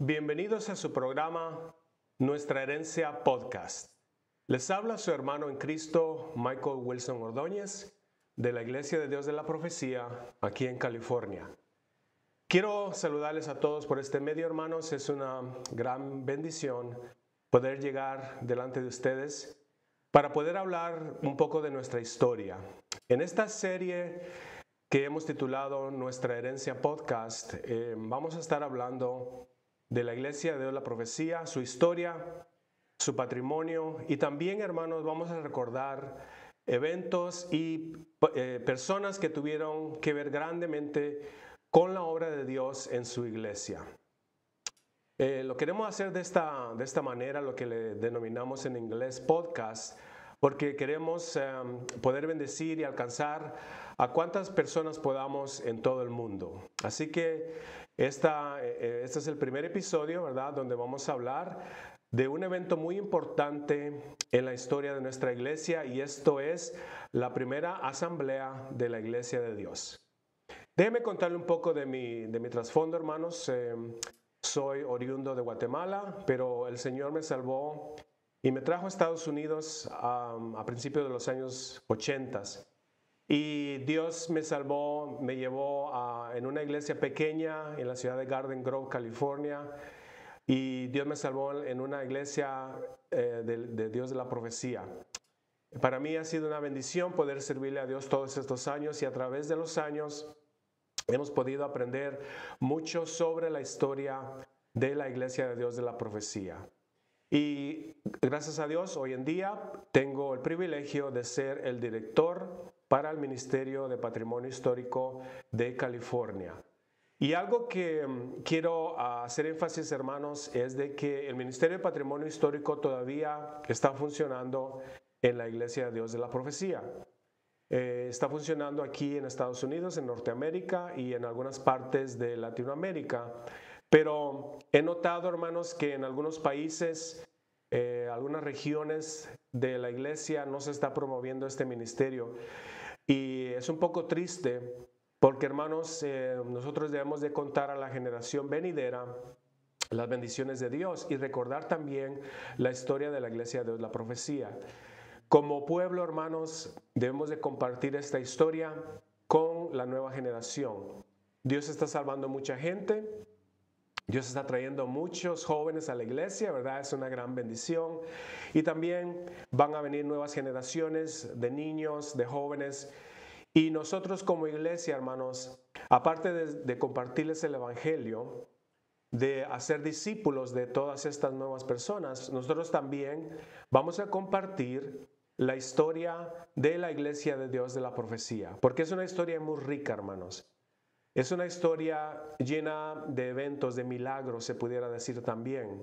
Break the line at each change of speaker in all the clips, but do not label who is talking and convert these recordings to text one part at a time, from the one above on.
Bienvenidos a su programa Nuestra Herencia Podcast. Les habla su hermano en Cristo, Michael Wilson Ordóñez, de la Iglesia de Dios de la Profecía, aquí en California. Quiero saludarles a todos por este medio, hermanos. Es una gran bendición poder llegar delante de ustedes para poder hablar un poco de nuestra historia. En esta serie que hemos titulado Nuestra Herencia Podcast, vamos a estar hablando de la Iglesia de Dios de la Profecía, su historia, su patrimonio, y también, hermanos, vamos a recordar eventos y personas que tuvieron que ver grandemente con la obra de Dios en su iglesia. Lo queremos hacer de esta manera, lo que le denominamos en inglés podcast, porque queremos poder bendecir y alcanzar a cuantas personas podamos en todo el mundo. Así que este es el primer episodio, ¿verdad?, donde vamos a hablar de un evento muy importante en la historia de nuestra iglesia, y esto es la primera asamblea de la Iglesia de Dios. Déjeme contarle un poco de mi trasfondo, hermanos. Soy oriundo de Guatemala, pero el Señor me salvó y me trajo a Estados Unidos a principios de los años 80. Y Dios me salvó, me llevó en una iglesia pequeña en la ciudad de Garden Grove, California. Y Dios me salvó en una iglesia de Dios de la Profecía. Para mí ha sido una bendición poder servirle a Dios todos estos años, y a través de los años hemos podido aprender mucho sobre la historia de la Iglesia de Dios de la Profecía. Y gracias a Dios, hoy en día tengo el privilegio de ser el director para el Ministerio de Patrimonio Histórico de California. Y algo que quiero hacer énfasis, hermanos, es de que el Ministerio de Patrimonio Histórico todavía está funcionando en la Iglesia de Dios de la Profecía. Está funcionando aquí en Estados Unidos, en Norteamérica y en algunas partes de Latinoamérica. Pero he notado, hermanos, que en algunos países, algunas regiones de la iglesia no se está promoviendo este ministerio. Y es un poco triste porque, hermanos, nosotros debemos de contar a la generación venidera las bendiciones de Dios y recordar también la historia de la Iglesia de Dios de la Profecía. Como pueblo, hermanos, debemos de compartir esta historia con la nueva generación. Dios está salvando mucha gente. Dios está trayendo muchos jóvenes a la iglesia, ¿verdad? Es una gran bendición. Y también van a venir nuevas generaciones de niños, de jóvenes. Y nosotros como iglesia, hermanos, aparte de compartirles el evangelio, de hacer discípulos de todas estas nuevas personas, nosotros también vamos a compartir la historia de la Iglesia de Dios de la Profecía, porque es una historia muy rica, hermanos. Es una historia llena de eventos, de milagros, se pudiera decir también.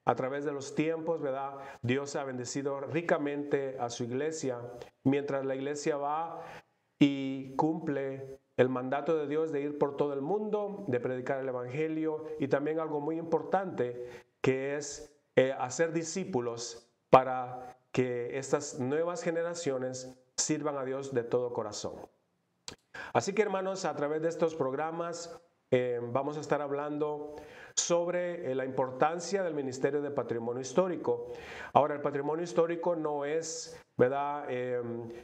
A través de los tiempos, ¿verdad?, Dios ha bendecido ricamente a su iglesia, mientras la iglesia va y cumple el mandato de Dios de ir por todo el mundo, de predicar el evangelio, y también algo muy importante que es hacer discípulos para que estas nuevas generaciones sirvan a Dios de todo corazón. Así que, hermanos, a través de estos programas vamos a estar hablando sobre la importancia del Ministerio de Patrimonio Histórico. Ahora, el patrimonio histórico no es, ¿verdad?,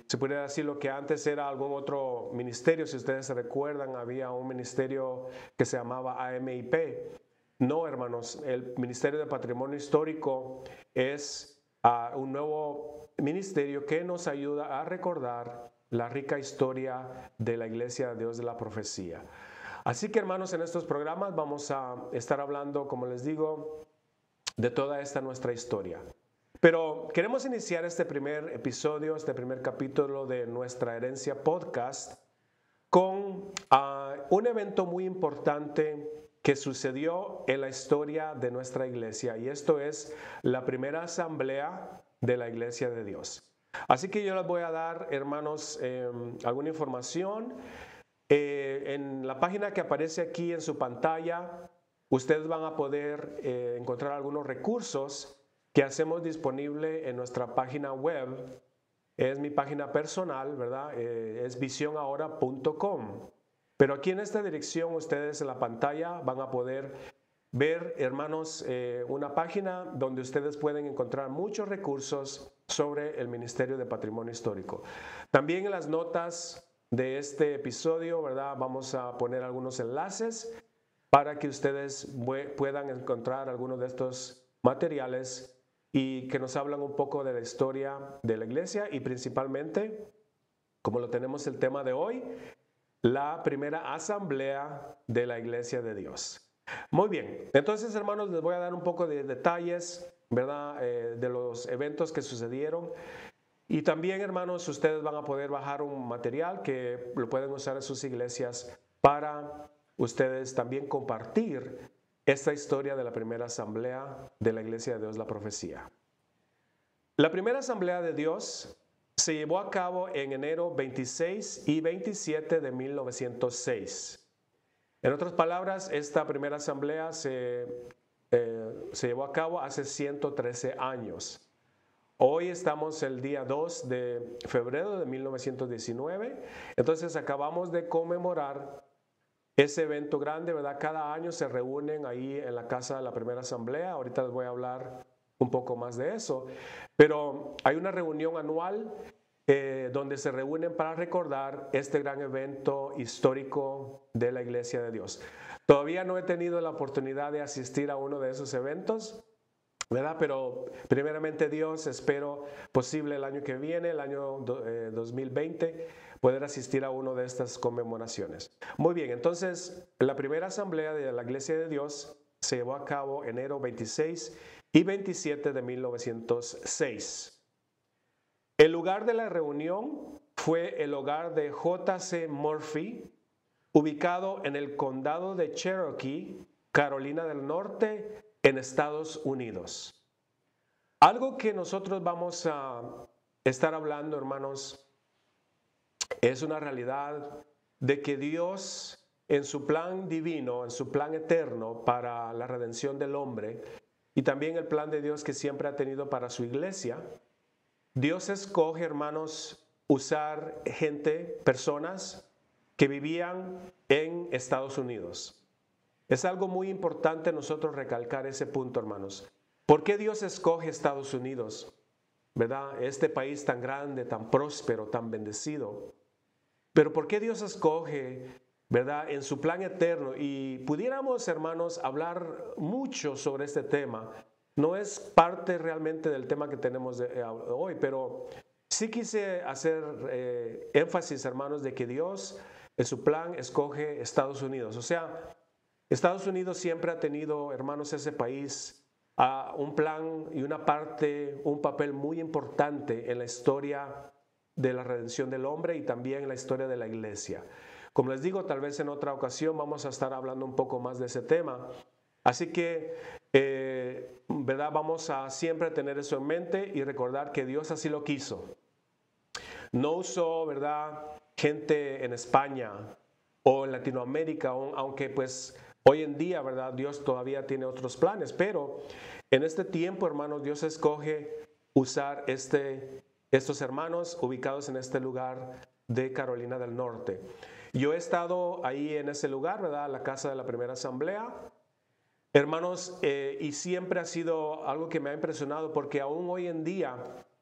se podría decir lo que antes era algún otro ministerio. Si ustedes se recuerdan, había un ministerio que se llamaba AMIP. No, hermanos, el Ministerio de Patrimonio Histórico es un nuevo ministerio que nos ayuda a recordar la rica historia de la Iglesia de Dios de la Profecía. Así que, hermanos, en estos programas vamos a estar hablando, como les digo, de toda esta nuestra historia. Pero queremos iniciar este primer episodio, este primer capítulo de Nuestra Herencia Podcast con un evento muy importante que sucedió en la historia de nuestra iglesia, y esto es la primera asamblea de la Iglesia de Dios. Así que yo les voy a dar, hermanos, alguna información. En la página que aparece aquí en su pantalla, ustedes van a poder encontrar algunos recursos que hacemos disponible en nuestra página web. Es mi página personal, ¿verdad? Es visionahora.com. Pero aquí en esta dirección ustedes en la pantalla van a poder ver, hermanos, una página donde ustedes pueden encontrar muchos recursos sobre el Ministerio de Patrimonio Histórico. También en las notas de este episodio, ¿verdad? Vamos a poner algunos enlaces para que ustedes puedan encontrar algunos de estos materiales y que nos hablan un poco de la historia de la iglesia y principalmente, como lo tenemos el tema de hoy, la primera asamblea de la Iglesia de Dios. Muy bien, entonces hermanos les voy a dar un poco de detalles, ¿verdad? De los eventos que sucedieron. Y también, hermanos, ustedes van a poder bajar un material que lo pueden usar en sus iglesias para ustedes también compartir esta historia de la primera asamblea de la Iglesia de Dios, la Profecía. La primera asamblea de Dios se llevó a cabo en enero 26 y 27 de 1906. En otras palabras, esta primera asamblea se llevó a cabo hace 113 años. Hoy estamos el día 2 de febrero de 1919, entonces acabamos de conmemorar ese evento grande, ¿verdad? Cada año se reúnen ahí en la casa de la primera asamblea, ahorita les voy a hablar un poco más de eso, pero hay una reunión anual donde se reúnen para recordar este gran evento histórico de la Iglesia de Dios. Todavía no he tenido la oportunidad de asistir a uno de esos eventos, ¿verdad? Pero primeramente Dios, espero posible el año que viene, el año 2020, poder asistir a una de estas conmemoraciones. Muy bien, entonces la primera asamblea de la Iglesia de Dios se llevó a cabo enero 26 y 27 de 1906. El lugar de la reunión fue el hogar de J.C. Murphy, ubicado en el condado de Cherokee, Carolina del Norte, en Estados Unidos. Algo que nosotros vamos a estar hablando, hermanos, es una realidad de que Dios, en su plan divino, en su plan eterno para la redención del hombre, y también el plan de Dios que siempre ha tenido para su iglesia, Dios escoge, hermanos, usar gente, personas que vivían en Estados Unidos. Es algo muy importante nosotros recalcar ese punto, hermanos. ¿Por qué Dios escoge Estados Unidos? ¿Verdad? Este país tan grande, tan próspero, tan bendecido. Pero ¿por qué Dios escoge, verdad, en su plan eterno? Y pudiéramos, hermanos, hablar mucho sobre este tema. No es parte realmente del tema que tenemos hoy, pero sí quise hacer énfasis, hermanos, de que Dios en su plan escoge Estados Unidos. O sea, Estados Unidos siempre ha tenido, hermanos, ese país, un plan y una parte, un papel muy importante en la historia de la redención del hombre y también en la historia de la iglesia. Como les digo, tal vez en otra ocasión vamos a estar hablando un poco más de ese tema. Así que, ¿verdad? Vamos a siempre tener eso en mente y recordar que Dios así lo quiso. No usó, ¿verdad?, gente en España o en Latinoamérica, aunque pues hoy en día, ¿verdad?, Dios todavía tiene otros planes, pero en este tiempo, hermanos, Dios escoge usar estos hermanos ubicados en este lugar de Carolina del Norte. Yo he estado ahí en ese lugar, ¿verdad?, la casa de la primera asamblea. Hermanos, y siempre ha sido algo que me ha impresionado porque aún hoy en día,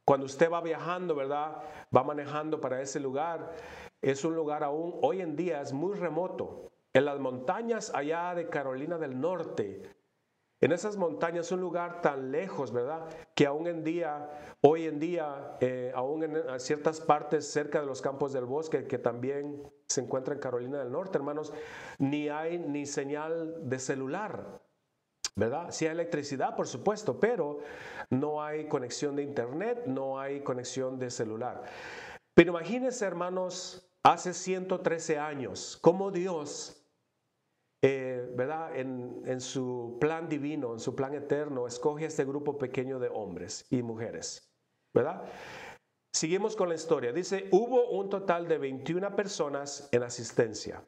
cuando usted va viajando, ¿verdad?, va manejando para ese lugar, es un lugar aún hoy en día, es muy remoto. En las montañas allá de Carolina del Norte, en esas montañas, un lugar tan lejos, ¿verdad?, que aún hoy en día, aún en ciertas partes cerca de los campos del bosque, que también se encuentra en Carolina del Norte, hermanos, ni hay ni señal de celular, ¿verdad? Sí hay electricidad, por supuesto, pero no hay conexión de internet, no hay conexión de celular. Pero imagínense, hermanos, hace 113 años, cómo Dios, ¿verdad?, en su plan divino, en su plan eterno, escoge a este grupo pequeño de hombres y mujeres, ¿verdad? Seguimos con la historia. Dice, hubo un total de 21 personas en asistencia.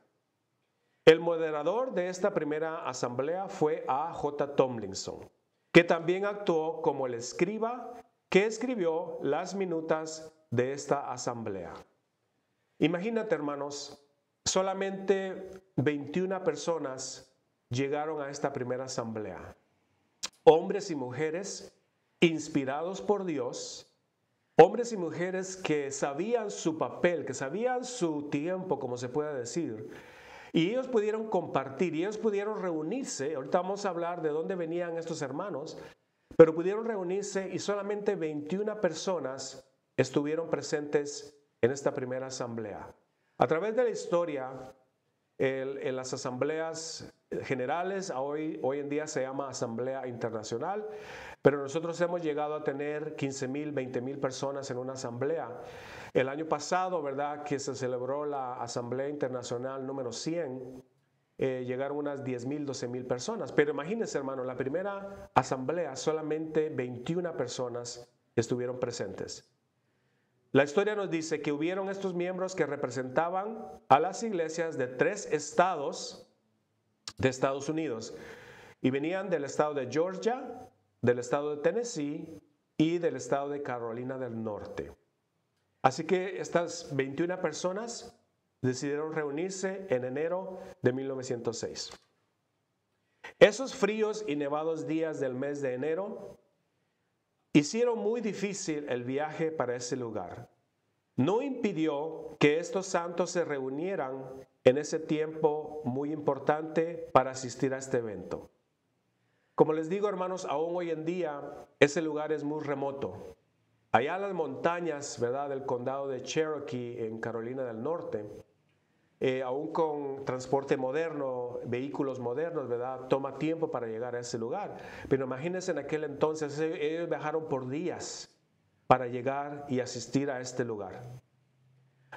El moderador de esta primera asamblea fue A.J. Tomlinson, que también actuó como el escriba que escribió las minutas de esta asamblea. Imagínate, hermanos, solamente 21 personas llegaron a esta primera asamblea? Hombres y mujeres inspirados por Dios, hombres y mujeres que sabían su papel, que sabían su tiempo, como se puede decir, y ellos pudieron compartir, y ellos pudieron reunirse. Ahorita vamos a hablar de dónde venían estos hermanos, pero pudieron reunirse y solamente 21 personas estuvieron presentes en esta primera asamblea. A través de la historia, en las asambleas generales, hoy en día se llama Asamblea Internacional, pero nosotros hemos llegado a tener 15,000, 20,000 personas en una asamblea. El año pasado, ¿verdad?, que se celebró la Asamblea Internacional número 100, llegaron unas 10,000, 12,000 personas. Pero imagínense, hermano, la primera asamblea solamente 21 personas estuvieron presentes. La historia nos dice que hubieron estos miembros que representaban a las iglesias de 3 estados de Estados Unidos y venían del estado de Georgia, del estado de Tennessee y del estado de Carolina del Norte. Así que estas 21 personas decidieron reunirse en enero de 1906. Esos fríos y nevados días del mes de enero hicieron muy difícil el viaje para ese lugar. No impidió que estos santos se reunieran en ese tiempo muy importante para asistir a este evento. Como les digo, hermanos, aún hoy en día ese lugar es muy remoto. Allá en las montañas, ¿verdad?, del condado de Cherokee en Carolina del Norte, aún con transporte moderno, vehículos modernos, ¿verdad?, toma tiempo para llegar a ese lugar. Pero imagínense, en aquel entonces ellos viajaron por días para llegar y asistir a este lugar.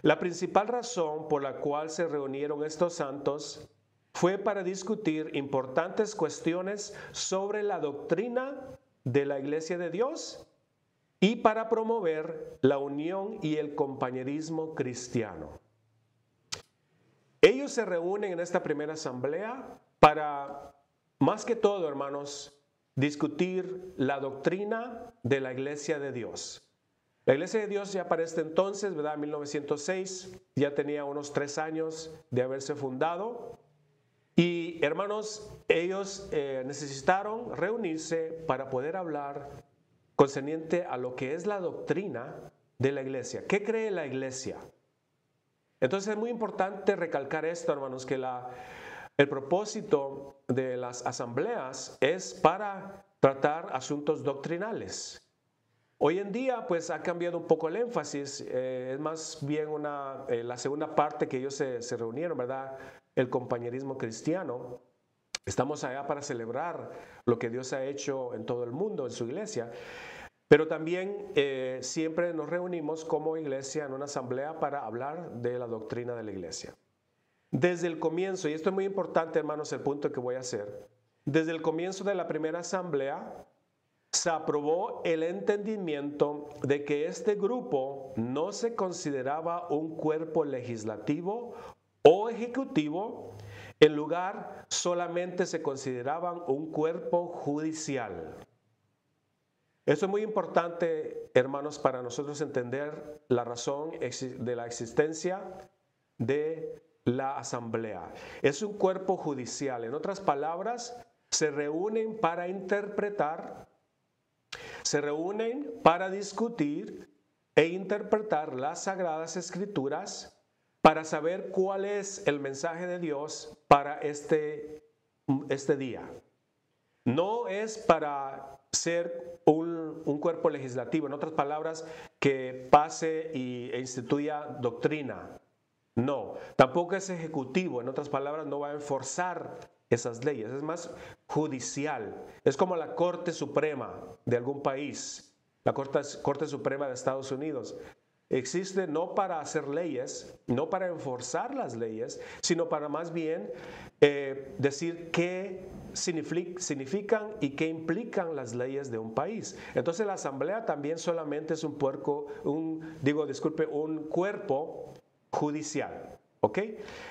La principal razón por la cual se reunieron estos santos fue para discutir importantes cuestiones sobre la doctrina de la Iglesia de Dios y para promover la unión y el compañerismo cristiano. Ellos se reúnen en esta primera asamblea para, más que todo, hermanos, discutir la doctrina de la Iglesia de Dios. La Iglesia de Dios ya para este entonces, ¿verdad?, en 1906, ya tenía unos 3 años de haberse fundado. Y, hermanos, ellos necesitaron reunirse para poder hablar concerniente a lo que es la doctrina de la Iglesia. ¿Qué cree la Iglesia? Entonces es muy importante recalcar esto, hermanos, que el propósito de las asambleas es para tratar asuntos doctrinales. Hoy en día, pues, ha cambiado un poco el énfasis, es más bien la segunda parte que ellos se reunieron, ¿verdad?, el compañerismo cristiano. Estamos allá para celebrar lo que Dios ha hecho en todo el mundo, en su iglesia, pero también siempre nos reunimos como iglesia en una asamblea para hablar de la doctrina de la iglesia. Desde el comienzo, y esto es muy importante, hermanos, el punto que voy a hacer, desde el comienzo de la primera asamblea, se aprobó el entendimiento de que este grupo no se consideraba un cuerpo legislativo o ejecutivo, en lugar solamente se consideraban un cuerpo judicial. Eso es muy importante, hermanos, para nosotros entender la razón de la existencia de la asamblea. Es un cuerpo judicial. En otras palabras, se reúnen para interpretar, se reúnen para discutir e interpretar las Sagradas Escrituras para saber cuál es el mensaje de Dios para este día. No es para ser un cuerpo legislativo, en otras palabras, que pase e instituya doctrina. No, tampoco es ejecutivo, en otras palabras, no va a enforzar esas leyes, es más judicial. Es como la Corte Suprema de algún país, la Corte Suprema de Estados Unidos. Existe no para hacer leyes, no para enforzar las leyes, sino para más bien decir qué significan y qué implican las leyes de un país. Entonces la asamblea también solamente es un cuerpo judicial. ¿Ok?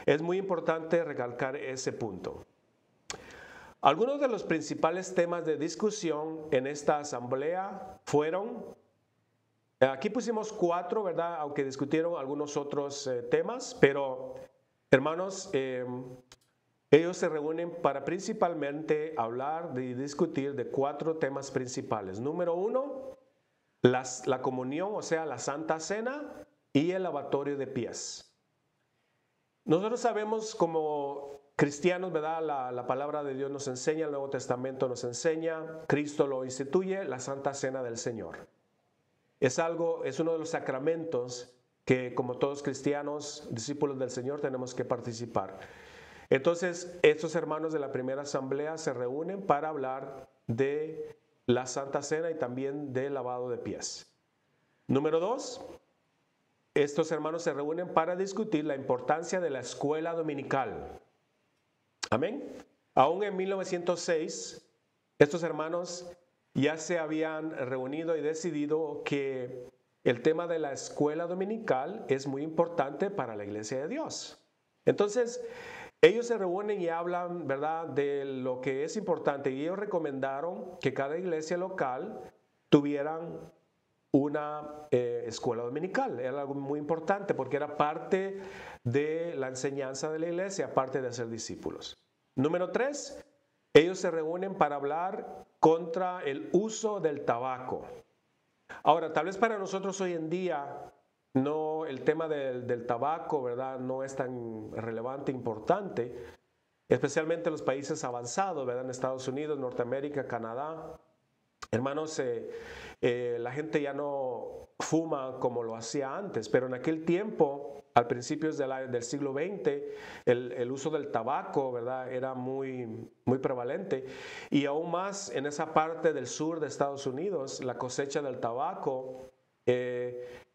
Es muy importante recalcar ese punto. Algunos de los principales temas de discusión en esta asamblea fueron, aquí pusimos 4, ¿verdad?, aunque discutieron algunos otros temas, pero hermanos, Ellos se reúnen para principalmente hablar y discutir de 4 temas principales. Número 1, la comunión, o sea, la Santa Cena y el lavatorio de pies. Nosotros sabemos como cristianos, ¿verdad? La palabra de Dios nos enseña, el Nuevo Testamento nos enseña, Cristo lo instituye, la Santa Cena del Señor. Es uno de los sacramentos que como todos cristianos, discípulos del Señor, tenemos que participar. Entonces, estos hermanos de la primera asamblea se reúnen para hablar de la Santa Cena y también del lavado de pies. Número 2, estos hermanos se reúnen para discutir la importancia de la escuela dominical. Amén. Aún en 1906, estos hermanos ya se habían reunido y decidido que el tema de la escuela dominical es muy importante para la iglesia de Dios. Entonces, ellos se reúnen y hablan, ¿verdad?, de lo que es importante. Y ellos recomendaron que cada iglesia local tuvieran una escuela dominical. Era algo muy importante porque era parte de la enseñanza de la iglesia, parte de hacer discípulos. Número 3, ellos se reúnen para hablar contra el uso del tabaco. Ahora, tal vez para nosotros hoy en día no, el tema del tabaco, ¿verdad?, no es tan relevante, importante, especialmente en los países avanzados, ¿verdad?, en Estados Unidos, Norteamérica, Canadá. Hermanos, la gente ya no fuma como lo hacía antes, pero en aquel tiempo, al principios del siglo XX, el uso del tabaco, ¿verdad?, era muy, muy prevalente. Y aún más en esa parte del sur de Estados Unidos, la cosecha del tabaco,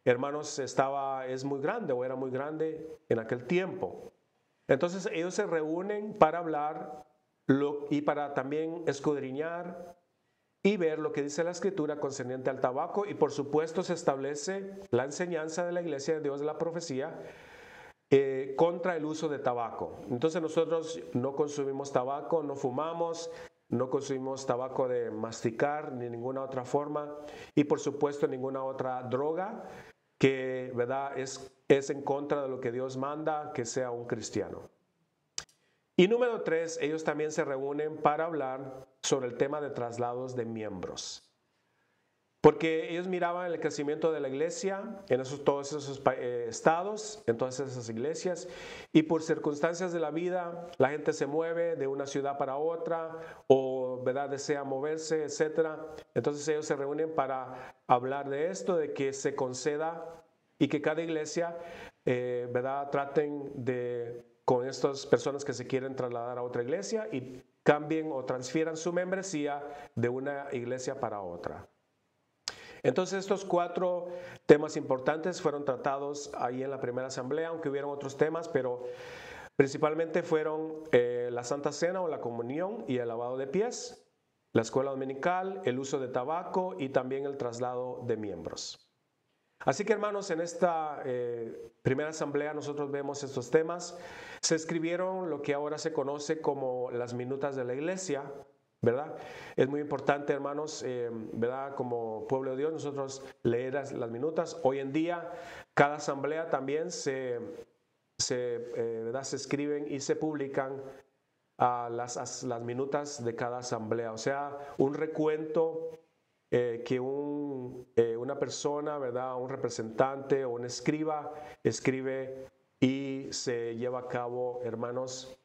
hermanos, es muy grande o era muy grande en aquel tiempo. Entonces ellos se reúnen para hablar y para también escudriñar y ver lo que dice la Escritura concerniente al tabaco, y por supuesto se establece la enseñanza de la Iglesia de Dios de la Profecía contra el uso de tabaco. Entonces nosotros no consumimos tabaco, no fumamos, no consumimos tabaco de masticar ni ninguna otra forma, y por supuesto ninguna otra droga que, ¿verdad?, es en contra de lo que Dios manda que sea un cristiano. Y número 3, ellos también se reúnen para hablar sobre el tema de traslados de miembros. Porque ellos miraban el crecimiento de la iglesia en todos esos estados, en todas esas iglesias, y por circunstancias de la vida, la gente se mueve de una ciudad para otra, o, ¿verdad?, desea moverse, etc. Entonces ellos se reúnen para hablar de esto, de que se conceda y que cada iglesia, ¿verdad?, traten con estas personas que se quieren trasladar a otra iglesia y cambien o transfieran su membresía de una iglesia para otra. Entonces estos 4 temas importantes fueron tratados ahí en la primera asamblea, aunque hubieron otros temas, pero principalmente fueron la Santa Cena o la comunión y el lavado de pies, la escuela dominical, el uso de tabaco y también el traslado de miembros. Así que, hermanos, en esta primera asamblea nosotros vemos estos temas. Se escribieron lo que ahora se conoce como las minutas de la iglesia, ¿verdad? Es muy importante, hermanos, ¿verdad?, como pueblo de Dios, nosotros leer las minutas. Hoy en día, cada asamblea también se escriben y se publican las minutas de cada asamblea. O sea, un recuento que una persona, ¿verdad?, un representante o un escriba escribe y se lleva a cabo, hermanos,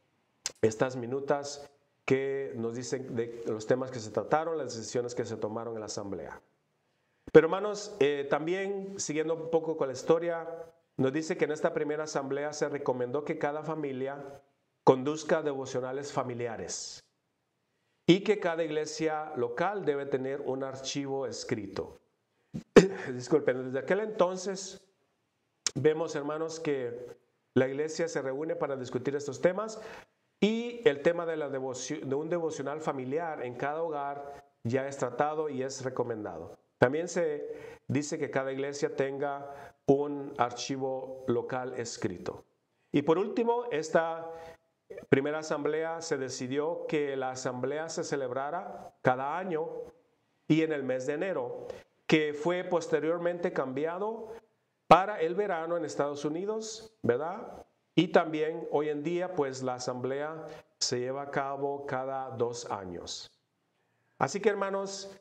estas minutas que nos dicen de los temas que se trataron, las decisiones que se tomaron en la asamblea. Pero, hermanos, también siguiendo un poco con la historia, nos dice que en esta primera asamblea se recomendó que cada familia conduzca devocionales familiares y que cada iglesia local debe tener un archivo escrito. Disculpen, desde aquel entonces vemos, hermanos, que la iglesia se reúne para discutir estos temas, y el tema de un devocional familiar en cada hogar ya es tratado y es recomendado. También se dice que cada iglesia tenga un archivo local escrito. Y por último, esta primera asamblea se decidió que la asamblea se celebrara cada año y en el mes de enero, que fue posteriormente cambiado para el verano en Estados Unidos, ¿verdad? Y también hoy en día, pues la asamblea se lleva a cabo cada 2 años. Así que, hermanos,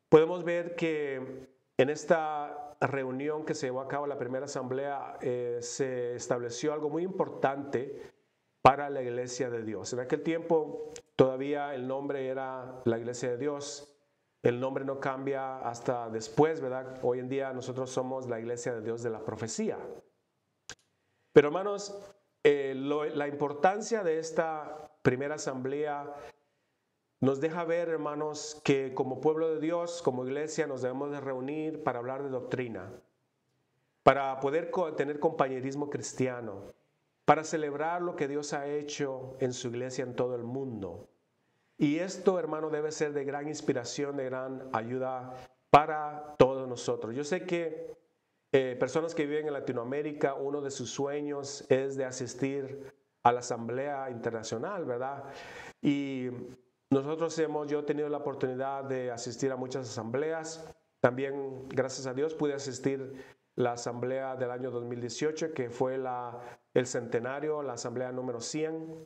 podemos ver que en esta reunión que se llevó a cabo la primera asamblea se estableció algo muy importante para la iglesia de Dios. En aquel tiempo todavía el nombre era la iglesia de Dios. El nombre no cambia hasta después, ¿verdad? Hoy en día nosotros somos la iglesia de Dios de la profecía. Pero hermanos, la importancia de esta primera asamblea nos deja ver, hermanos, que como pueblo de Dios, como iglesia, nos debemos de reunir para hablar de doctrina, para poder tener compañerismo cristiano, para celebrar lo que Dios ha hecho en su iglesia en todo el mundo. Y esto, hermano, debe ser de gran inspiración, de gran ayuda para todos nosotros. Yo sé que personas que viven en Latinoamérica, uno de sus sueños es de asistir a la Asamblea Internacional, ¿verdad? Y yo he tenido la oportunidad de asistir a muchas asambleas. También, gracias a Dios, pude asistir a la asamblea del año 2018, que fue el centenario, la asamblea número 100,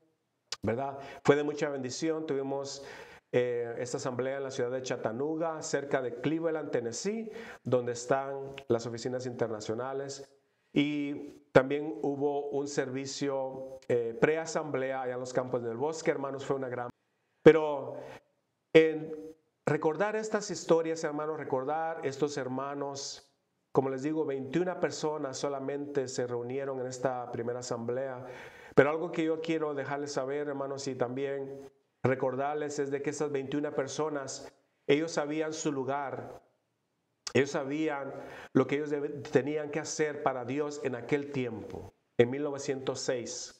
¿verdad? Fue de mucha bendición. Tuvimos esta asamblea en la ciudad de Chattanooga, cerca de Cleveland, Tennessee, donde están las oficinas internacionales. Y también hubo un servicio pre-asamblea allá en los Campos del Bosque, hermanos, fue una gran... Pero en recordar estas historias, hermanos, recordar estos hermanos, como les digo, 21 personas solamente se reunieron en esta primera asamblea. Pero algo que yo quiero dejarles saber, hermanos, y también recordarles es de que esas 21 personas, ellos sabían su lugar, ellos sabían lo que ellos tenían que hacer para Dios en aquel tiempo, en 1906.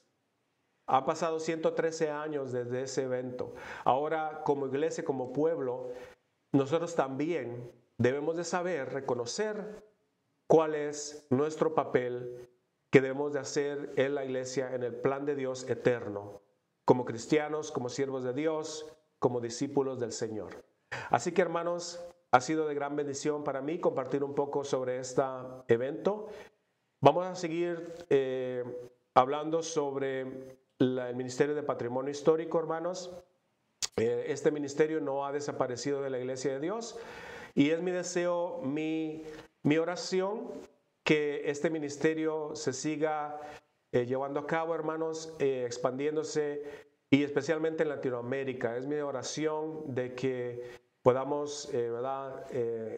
Ha pasado 113 años desde ese evento. Ahora, como iglesia, como pueblo, nosotros también debemos de saber, reconocer cuál es nuestro papel que debemos de hacer en la iglesia, en el plan de Dios eterno, como cristianos, como siervos de Dios, como discípulos del Señor. Así que, hermanos, ha sido de gran bendición para mí compartir un poco sobre este evento. Vamos a seguir hablando sobre el Ministerio de Patrimonio Histórico, hermanos. Este ministerio no ha desaparecido de la iglesia de Dios y es mi deseo, mi oración, que este ministerio se siga llevando a cabo, hermanos, expandiéndose y especialmente en Latinoamérica. Es mi oración de que podamos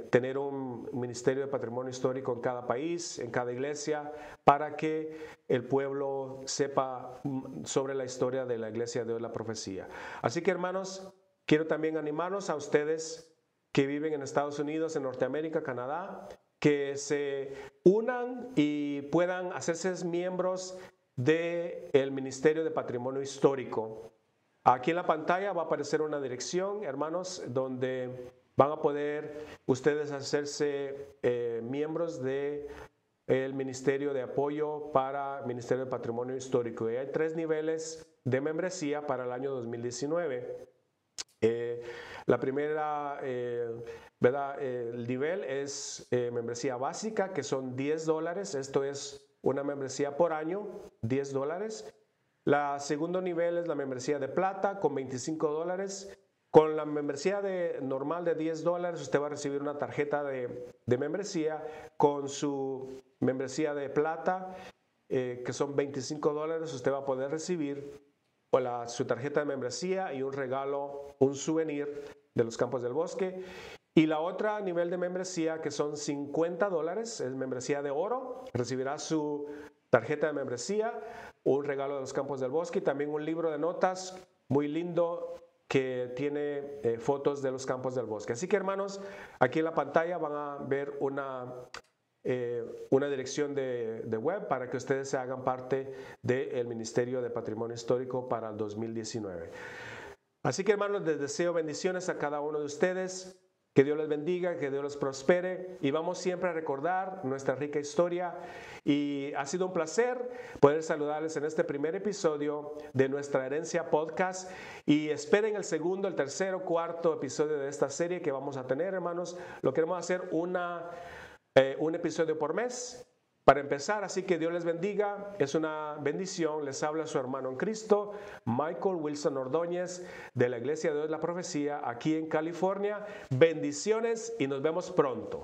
tener un ministerio de patrimonio histórico en cada país, en cada iglesia, para que el pueblo sepa sobre la historia de la iglesia de Dios, la profecía. Así que, hermanos, quiero también animarnos a ustedes que viven en Estados Unidos, en Norteamérica, Canadá, que se unan y puedan hacerse miembros del Ministerio de Patrimonio Histórico. Aquí en la pantalla va a aparecer una dirección, hermanos, donde van a poder ustedes hacerse miembros del Ministerio de Apoyo para el Ministerio de Patrimonio Histórico. Y hay 3 niveles de membresía para el año 2019. La primera, el nivel es membresía básica, que son $10. Esto es una membresía por año, $10. La segundo nivel es la membresía de plata con $25. Con la membresía normal de $10, usted va a recibir una tarjeta de membresía. Con su membresía de plata, que son $25, usted va a poder recibir su tarjeta de membresía y un regalo, un souvenir de los Campos del Bosque. Y la otra nivel de membresía, que son $50, es membresía de oro, recibirá su tarjeta de membresía, un regalo de los Campos del Bosque y también un libro de notas muy lindo que tiene fotos de los Campos del Bosque. Así que, hermanos, aquí en la pantalla van a ver una dirección de web para que ustedes se hagan parte del Ministerio de Patrimonio Histórico para el 2019. Así que, hermanos, les deseo bendiciones a cada uno de ustedes. Que Dios les bendiga, que Dios los prospere y vamos siempre a recordar nuestra rica historia. Y ha sido un placer poder saludarles en este primer episodio de Nuestra Herencia Podcast. Y esperen el segundo, el tercero, cuarto episodio de esta serie que vamos a tener, hermanos. Lo queremos hacer un episodio por mes. Para empezar, así que Dios les bendiga, es una bendición, les habla su hermano en Cristo, Michael Wilson Ordóñez, de la Iglesia de Dios de la Profecía, aquí en California. Bendiciones y nos vemos pronto.